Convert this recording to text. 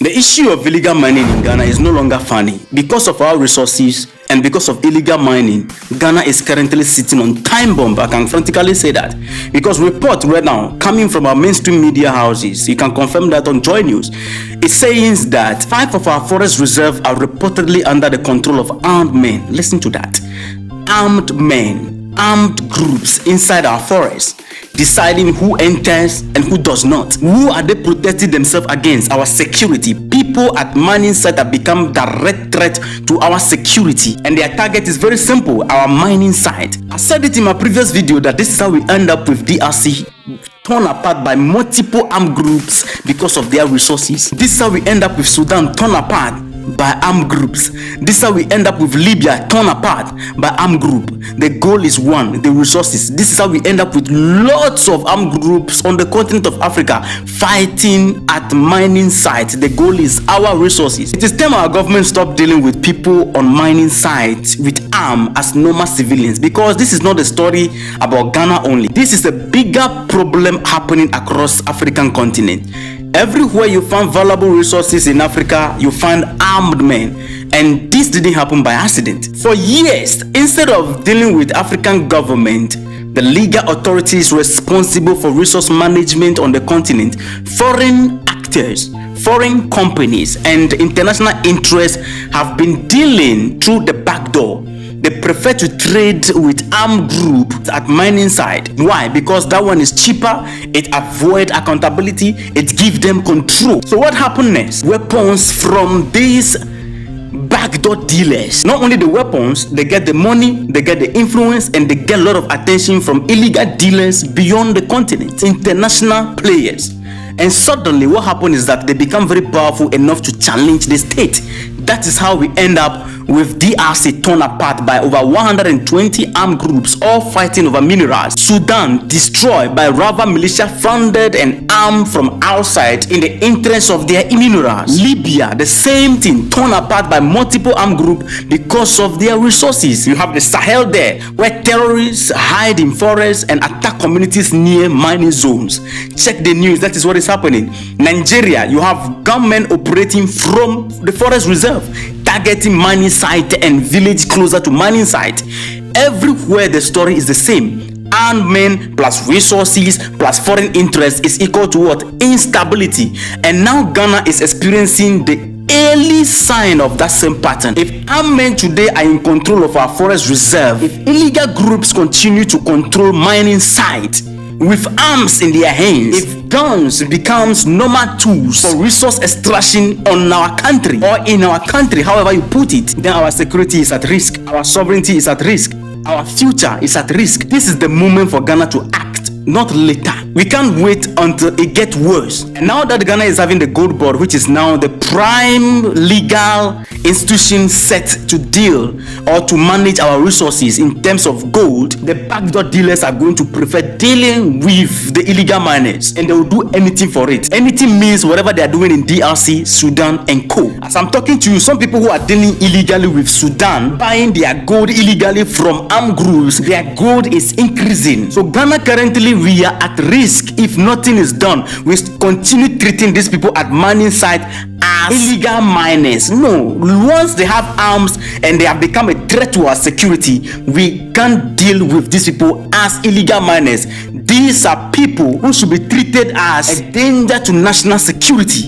The issue of illegal mining in Ghana is no longer funny. Because of our resources and because of illegal mining, Ghana is currently sitting on time bomb. I can frantically say that. Because report right now coming from our mainstream media houses, you can confirm that on Joy News, it says that 5 of our forest reserves are reportedly under the control of armed men. Listen to that. Armed men, armed groups inside our forests, deciding who enters and who does not. Who are they protecting themselves against? Our security. People at mining site have become direct threat to our security, and their target is very simple: our mining site. I said it in my previous video that this is how we end up with DRC torn apart by multiple armed groups because of their resources. This is how we end up with Sudan torn apart by armed groups. This is how we end up with Libya torn apart by armed group. The goal is one: the resources. This is how we end up with lots of armed groups on the continent of Africa fighting at mining sites. The goal is our resources. It is time our government stop dealing with people on mining sites with arms as normal civilians, because this is not a story about Ghana only. This is a bigger problem happening across African continent. Everywhere you find valuable resources in Africa, you find armed men. And this didn't happen by accident. For years, instead of dealing with African government, the legal authorities responsible for resource management on the continent, foreign actors, foreign companies, and international interests have been dealing through the back door. They prefer to trade with armed groups at mining site. Why? Because that one is cheaper, it avoids accountability, it gives them control. So what happened next? Weapons from these backdoor dealers. Not only the weapons, they get the money, they get the influence, and they get a lot of attention from illegal dealers beyond the continent, international players. And suddenly what happened is that they become very powerful enough to challenge the state. That is how we end up with DRC torn apart by over 120 armed groups, all fighting over minerals. Sudan destroyed by rival militia funded and armed from outside in the interest of their minerals. Libya, the same thing, torn apart by multiple armed groups because of their resources. You have the Sahel there, where terrorists hide in forests and attack communities near mining zones. Check the news, that is what is happening. Nigeria, you have gunmen operating from the forest reserve, targeting mining site and village closer to mining site. Everywhere the story is the same. Armed men plus resources plus foreign interest is equal to what? Instability. And now Ghana is experiencing the early sign of that same pattern. If armed men today are in control of our forest reserve, if illegal groups continue to control mining sites with arms in their hands, if guns becomes normal tools for resource extraction on our country or in our country, however you put it, then our security is at risk, our sovereignty is at risk, our future is at risk. This is the moment for Ghana to act, not later. We can't wait until it gets worse. And now that Ghana is having the gold board, which is now the prime legal institution set to deal or to manage our resources in terms of gold, the backdoor dealers are going to prefer dealing with the illegal miners, and they will do anything for it. Anything means whatever they are doing in DRC, Sudan, and Co. As I'm talking to you, some people who are dealing illegally with Sudan, buying their gold illegally from armed groups, their gold is increasing. So Ghana currently, we are at risk if nothing is done. We continue treating these people at mining site as illegal miners. No, once they have arms and they have become a threat to our security, we can't deal with these people as illegal miners. These are people who should be treated as a danger to national security.